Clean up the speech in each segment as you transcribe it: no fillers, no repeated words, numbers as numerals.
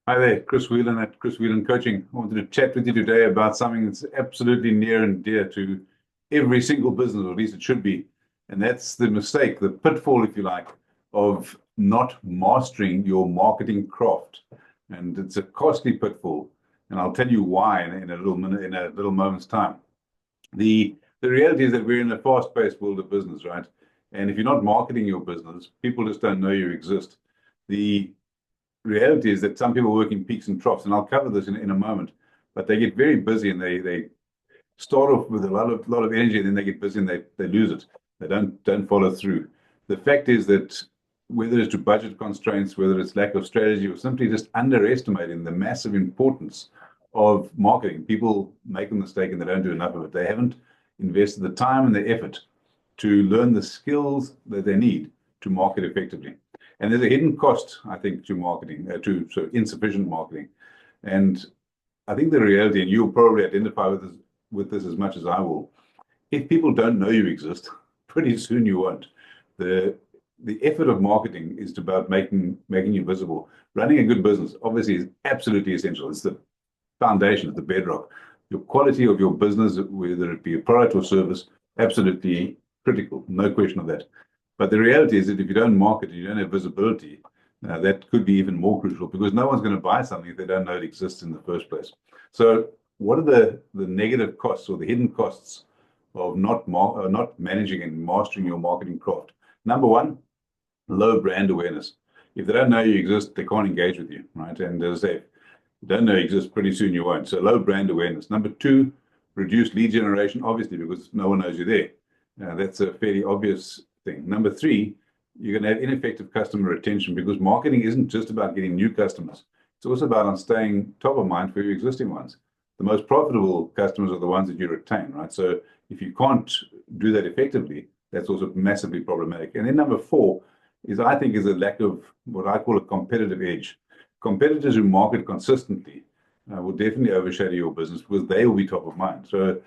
Hi there, Chris Whelan at Chris Whelan Coaching. I wanted to chat with you today about something that's absolutely near and dear to every single business, or at least it should be. And that's the mistake, the pitfall, if you like, of not mastering your marketing craft. And it's a costly pitfall. And I'll tell you why in a little minute, in a little moment's time. The reality is that we're in a fast-paced world of business, right? And if you're not marketing your business, people just don't know you exist. The reality is that some people work in peaks and troughs, and I'll cover this in a moment. But they get very busy and they start off with a lot of energy, and then they get busy and they lose it. They don't follow through. The fact is that whether it's to budget constraints, whether it's lack of strategy, or simply just underestimating the massive importance of marketing, people make a mistake and they don't do enough of it. They haven't invested the time and the effort to learn the skills that they need to market effectively. And there's a hidden cost, I think, to marketing, to insufficient marketing. And I think the reality, and you'll probably identify with this as much as I will, if people don't know you exist, pretty soon you won't. The effort of marketing is about making you visible. Running a good business obviously is absolutely essential. It's the foundation, it's the bedrock. Your quality of your business, whether it be a product or service, absolutely critical, no question of that. But the reality is that if you don't market, you don't have visibility, that could be even more crucial because no one's going to buy something if they don't know it exists in the first place. So what are the negative costs or the hidden costs of not managing and mastering your marketing craft? Number one, low brand awareness. If they don't know you exist, they can't engage with you, right? And as I say, if you don't know you exist, pretty soon you won't. So low brand awareness. Number two, reduced lead generation, obviously, because no one knows you're there. That's a fairly obvious thing. Number three, you're going to have ineffective customer retention because marketing isn't just about getting new customers. It's also about staying top of mind for your existing ones. The most profitable customers are the ones that you retain, right? So if you can't do that effectively, that's also massively problematic. And then number four is, I think, is a lack of what I call a competitive edge. Competitors who market consistently will definitely overshadow your business because they will be top of mind. So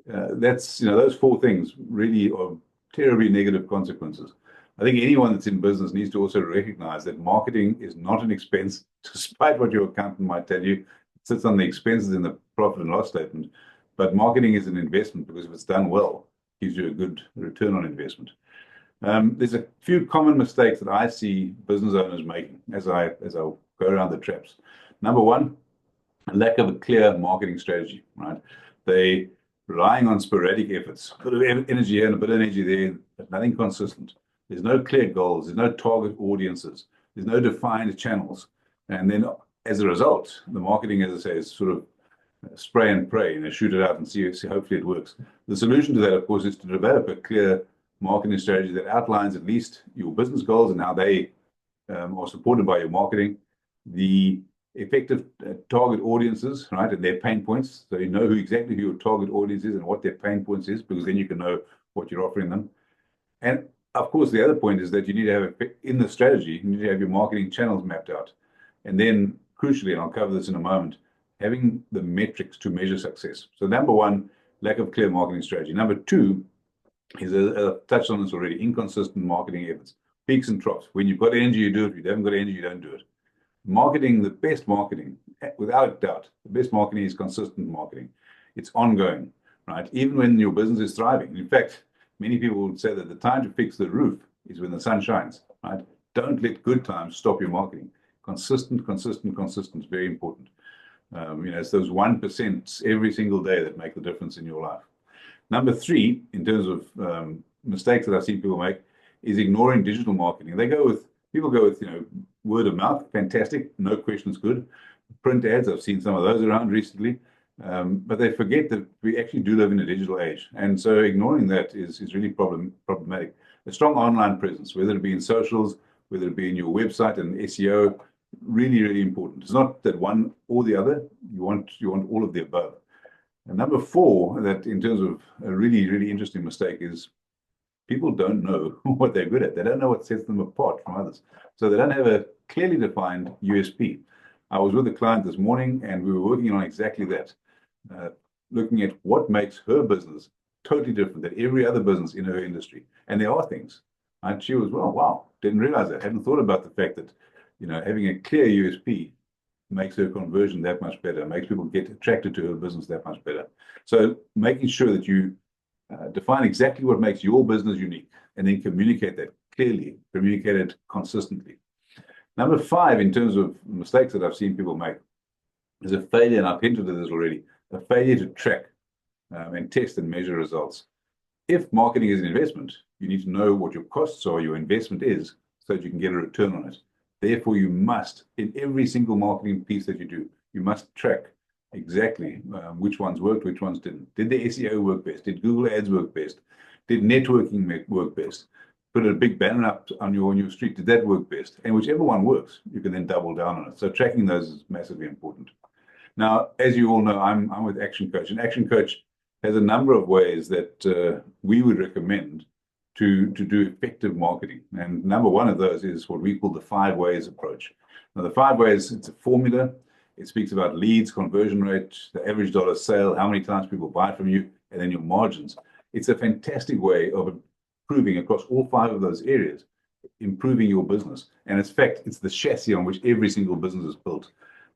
that's, those four things really are terribly negative consequences. I think anyone that's in business needs to also recognize that marketing is not an expense, despite what your accountant might tell you. It sits on the expenses in the profit and loss statement. But marketing is an investment because if it's done well, it gives you a good return on investment. There's a few common mistakes that I see business owners making as I go around the traps. Number one, a lack of a clear marketing strategy, right? They relying on sporadic efforts, a bit of energy here and a bit of energy there, but nothing consistent. There's no clear goals, there's no target audiences, there's no defined channels. And then as a result, the marketing, as I say, is sort of spray and pray, shoot it out and see hopefully it works. The solution to that, of course, is to develop a clear marketing strategy that outlines at least your business goals and how they are supported by your marketing, the effective target audiences, right, and their pain points. So you know exactly who your target audience is and what their pain points is, because then you can know what you're offering them. And of course, the other point is that you need to have in the strategy, you need to have your marketing channels mapped out. And then crucially, and I'll cover this in a moment, having the metrics to measure success. So number one, lack of clear marketing strategy. Number two is, I've touched on this already, inconsistent marketing efforts, peaks and troughs. When you've got energy, you do it. If you haven't got energy, you don't do it. Marketing, the best marketing, without doubt, the best marketing is consistent marketing. It's ongoing, right? Even when your business is thriving. In fact, many people would say that the time to fix the roof is when the sun shines, right? Don't let good times stop your marketing. Consistent, consistent, consistent is very important. It's those 1% every single day that make the difference in your life. Number three, in terms of mistakes that I've seen people make, is ignoring digital marketing. People go with, word of mouth, fantastic, no question it's good. Print ads, I've seen some of those around recently, but they forget that we actually do live in a digital age. And so ignoring that is really problematic. A strong online presence, whether it be in socials, whether it be in your website and SEO, really, really important. It's not that one or the other. You want all of the above. And number four, that in terms of a really, really interesting mistake is people don't know what they're good at. They don't know what sets them apart from others. So they don't have a clearly defined USP. I was with a client this morning and we were working on exactly that, looking at what makes her business totally different than every other business in her industry. And there are things. And she was, well, wow, didn't realize that. Hadn't thought about the fact that, having a clear USP makes her conversion that much better, makes people get attracted to her business that much better. So making sure that you define exactly what makes your business unique and then communicate that clearly, communicate it consistently. Number 5, in terms of mistakes that I've seen people make, is a failure, and I've hinted at this already, a failure to track and test and measure results. If marketing is an investment, you need to know what your costs are, your investment is, so that you can get a return on it. Therefore, you must, in every single marketing piece that you do, you must track exactly which ones worked, which ones didn't. Did the SEO work best? Did Google Ads work best? Did networking work best? Put a big banner up on your street. Did that work best? And whichever one works, you can then double down on it. So tracking those is massively important. Now, as you all know, I'm with Action Coach, and Action Coach has a number of ways that we would recommend to do effective marketing. And number 1 of those is what we call the 5 ways approach. Now, the 5 ways, it's a formula. It speaks about leads, conversion rate, the average dollar sale, how many times people buy from you, and then your margins. It's a fantastic way of improving across all 5 of those areas, improving your business. And in fact, it's the chassis on which every single business is built.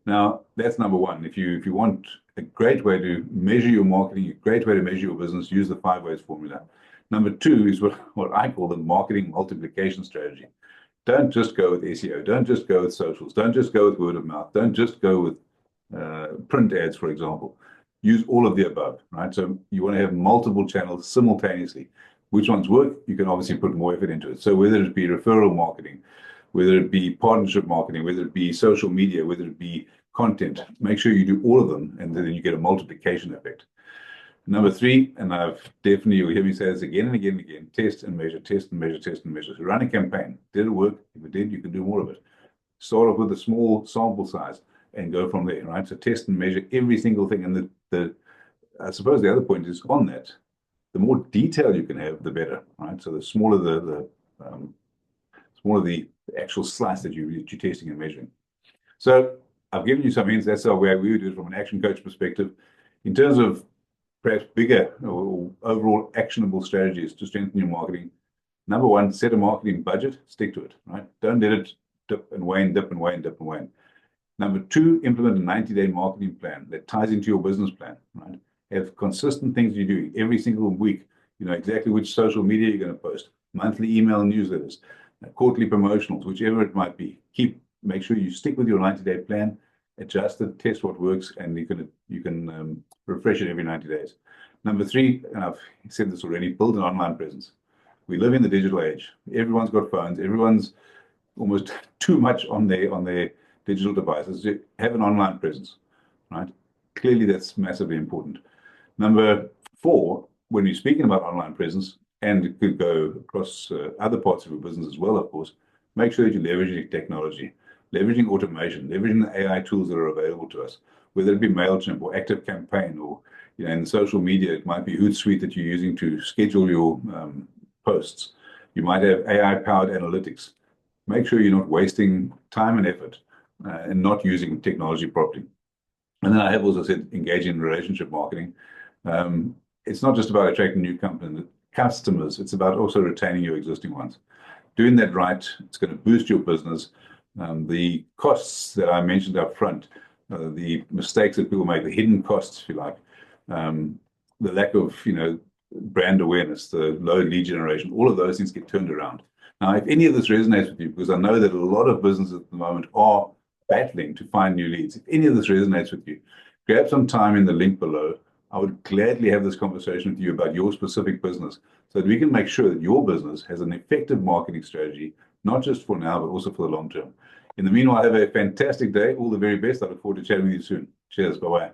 Now, that's number 1. If you want a great way to measure your marketing, a great way to measure your business, use the 5 ways formula. Number 2 is what I call the marketing multiplication strategy. Don't just go with SEO. Don't just go with socials. Don't just go with word of mouth. Don't just go with print ads, for example. Use all of the above, right? So you want to have multiple channels simultaneously. Which ones work? You can obviously put more effort into it. So whether it be referral marketing, whether it be partnership marketing, whether it be social media, whether it be content, make sure you do all of them, and then you get a multiplication effect. Number 3, and you'll hear me say this again and again and again, test and measure, test and measure, test and measure. So run a campaign. Did it work? If it did, you can do more of it. Start off with a small sample size and go from there, right? So test and measure every single thing. And I suppose the other point is on that, the more detail you can have, the better, right? So the smaller the actual slice that you're testing and measuring. So I've given you some hints. That's the way we would do it from an Action Coach perspective. In terms of perhaps bigger or overall actionable strategies to strengthen your marketing, number 1, set a marketing budget, stick to it, right? Don't let it dip and wane, dip and wane, dip and wane. Number 2, implement a 90-day marketing plan that ties into your business plan, right? Have consistent things you do every single week. You know exactly which social media you're going to post, monthly email newsletters, quarterly promotionals, whichever it might be. Make sure you stick with your 90-day plan, adjust it, test what works, and you can refresh it every 90 days. Number 3, and I've said this already, build an online presence. We live in the digital age. Everyone's got phones. Everyone's almost too much on their digital devices. Have an online presence, right? Clearly, that's massively important. Number 4, when you're speaking about online presence, and it could go across other parts of your business as well, of course, make sure that you're leveraging technology, leveraging automation, leveraging the AI tools that are available to us, whether it be MailChimp or ActiveCampaign, or in social media, it might be Hootsuite that you're using to schedule your posts. You might have AI-powered analytics. Make sure you're not wasting time and effort and not using technology properly. And then I have also said engage in relationship marketing. It's not just about attracting new customers. It's about also retaining your existing ones. Doing that right, it's going to boost your business. The costs that I mentioned up front, the mistakes that people make, the hidden costs, if you like, the lack of brand awareness, the low lead generation, all of those things get turned around. Now, if any of this resonates with you, because I know that a lot of businesses at the moment are battling to find new leads, if any of this resonates with you, grab some time in the link below. I would gladly have this conversation with you about your specific business so that we can make sure that your business has an effective marketing strategy, not just for now, but also for the long term. In the meanwhile, have a fantastic day. All the very best. I look forward to chatting with you soon. Cheers. Bye-bye.